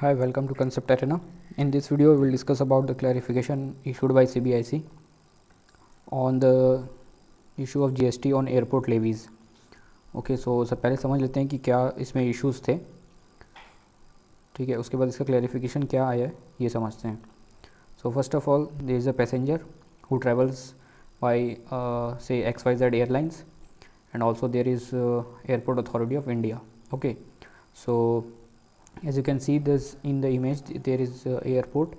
Hi, welcome to Concept Arena. In this video, we will discuss about the clarification issued by CBIC on the issue of GST on airport levies. Okay so पहले समझ लेते हैं कि क्या इसमें issues थे, ठीक है। उसके बाद इसका क्लैरिफिकेशन क्या आया है ये समझते हैं। So first of all, there is a passenger who travels by से XYZ airlines and also there is Airport Authority of India. Okay, so as you can see this in the image, there is airport.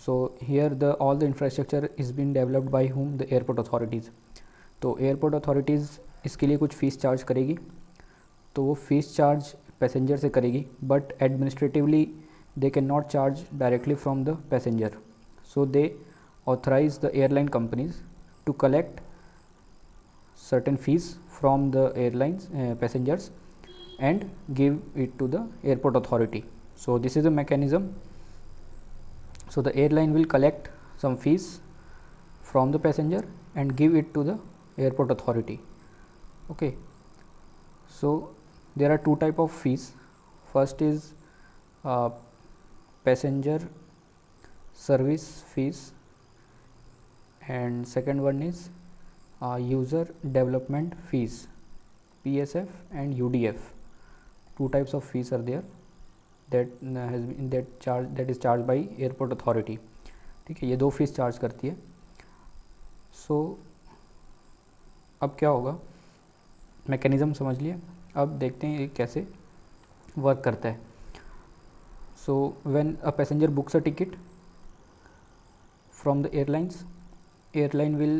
So here all the infrastructure is been developed by whom? The airport authorities. तो airport authorities इसके लिए कुछ fees charge करेगी, तो वो fees charge passenger से करेगी, but administratively they can not charge directly from the passenger. So they authorize the airline companies to collect certain fees from the airlines passengers and give it to the airport authority. So this is the mechanism. So the airline will collect some fees from the passenger and give it to the airport authority. Okay, so there are two type of fees. First is passenger service fees and second one is user development fees, PSF and UDF. Two types of fees are there that has been that is charged by airport authority. ठीक है, ये दो fees charge करती है. सो अब क्या होगा, mechanism समझ लिए. अब देखते हैं ये कैसे वर्क करता है. So when a passenger books a ticket from the airlines, airline will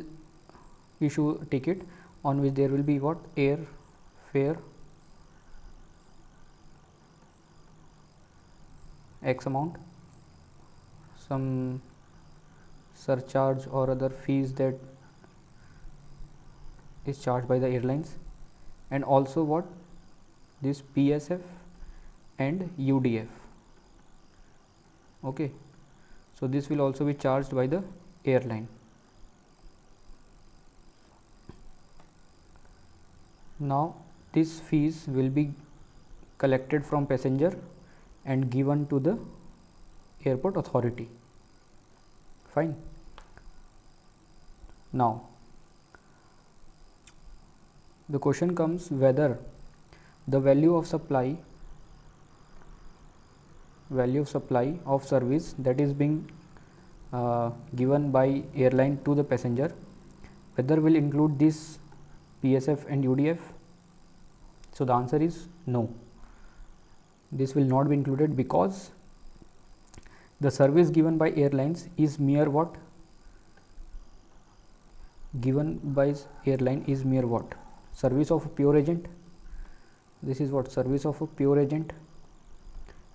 issue a ticket on which there will be what? Air fare X amount, some surcharge or other fees that is charged by the airlines, and also what? This PSF and UDF. Okay, so this will also be charged by the airline. Now these fees will be collected from passenger and given to the airport authority. Fine. Now the question comes whether the value of supply of service that is being given by airline to the passenger, whether will include this PSF and UDF. So the answer is no, this will not be included, because the service given by airlines is mere what? Given by airline is mere what? Service of a pure agent. This is what? Service of a pure agent.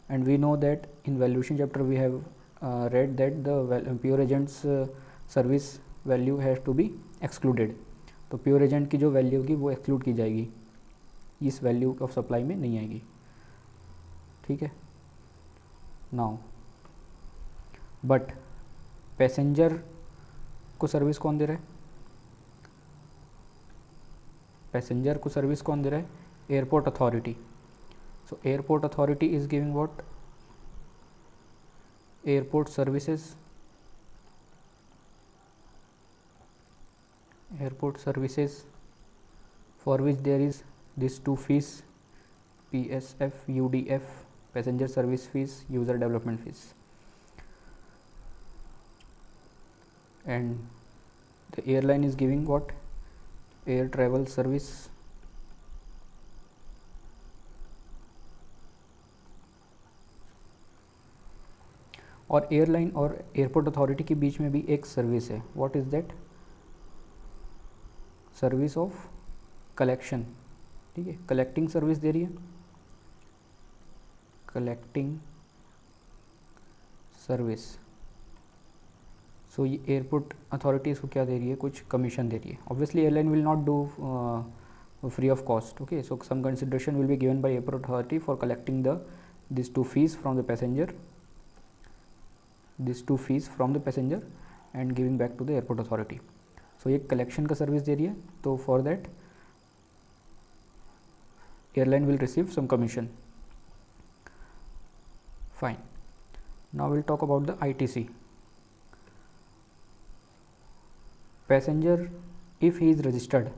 And we know that in valuation chapter we have read that the pure agent's service value has to be excluded. तो pure agent की जो value होगी वो exclude की जाएगी, इस value of supply में नहीं आएगी. ठीक है. नाउ बट पैसेंजर को सर्विस कौन दे रहा है? पैसेंजर को सर्विस कौन दे रहा है? Airport authority. So airport authority is giving what? Airport services. Airport services for which there is these two fees, PSF, UDF, passenger service fees, user development fees, and the airline is giving what? Air travel service. और airline और airport authority के बीच में भी एक service है. What is that? Service of collection. ठीक है, collecting service दे रही है. Collecting service. सो ये एयरपोर्ट अथॉरिटी इसको क्या दे रही है? कुछ कमीशन दे रही है. Obviously airline will not do free of cost. Okay, so some consideration will be given by airport authority for collecting this two fees from the passenger, this two fees from the passenger and giving back to the airport authority. So ये collection का service दे रही है, तो for that airline will receive some commission. Fine. Now we'll talk about the ITC. Passenger, if he is registered,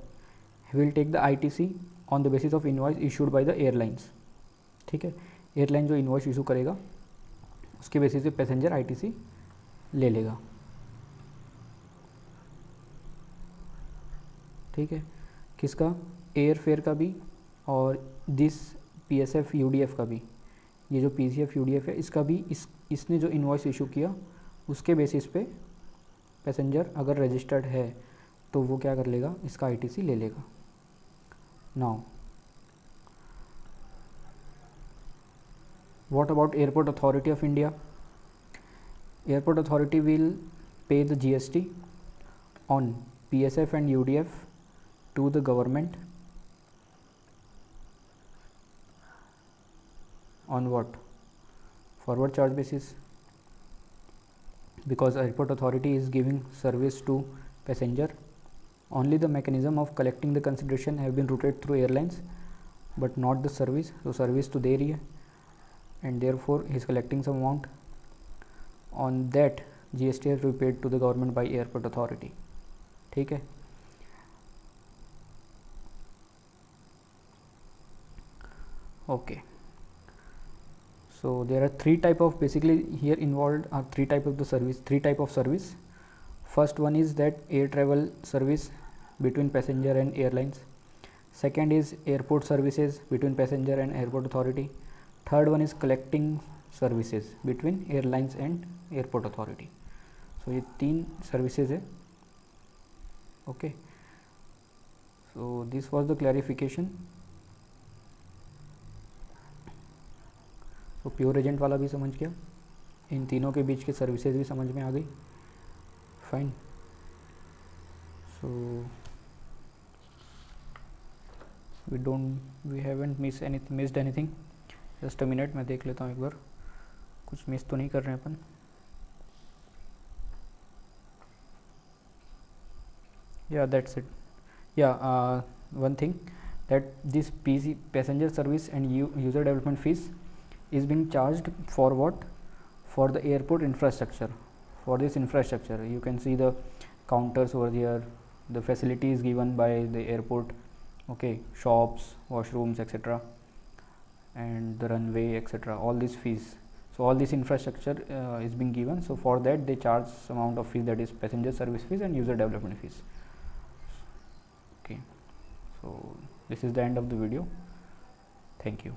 he will take the ITC on the basis of invoice issued by the airlines. ठीक है, airline जो invoice issue करेगा उसके basis पे passenger ITC ले लेगा. ठीक है, किसका, एयर फेयर का भी और दिस पीएसएफ यूडीएफ का भी. ये जो पीसीएफ यूडीएफ है इसका भी इसने जो इन्वॉइस इशू किया उसके बेसिस पे पैसेंजर अगर रजिस्टर्ड है तो वो क्या कर लेगा, इसका आईटीसी ले लेगा. Now what about airport authority of India. Airport authority will pay the GST on PSF and UDF to the government on what, forward charge basis, because airport authority is giving service to passenger. Only the mechanism of collecting the consideration have been routed through airlines but not the service. So service to दे रही है and therefore he is collecting some amount. On that GST has to be paid to the government by airport authority. ठीक है. Okay, so there are three type of, basically here involved are three type of service. First one is that air travel service between passenger and airlines. Second is airport services between passenger and airport authority. Third one is collecting services between airlines and airport authority. So ये तीन services है. Okay, so this was the clarification. तो pure agent वाला भी समझ गया, इन तीनों के बीच के सर्विसेज भी समझ में आ गई. Fine. So we haven't missed anything. Just a minute, मैं देख लेता हूँ एक बार, कुछ मिस तो नहीं कर रहे हैं अपन. या दैट्स इट. या one thing that this passenger service and user development fees is being charged for what, for the airport infrastructure. For this infrastructure you can see the counters over here, the facilities given by the airport, okay, shops, washrooms, etc., and the runway, etc., all these fees. So all this infrastructure is being given, so for that they charge some amount of fees, that is passenger service fees and user development fees. Okay, so this is the end of the video. Thank you.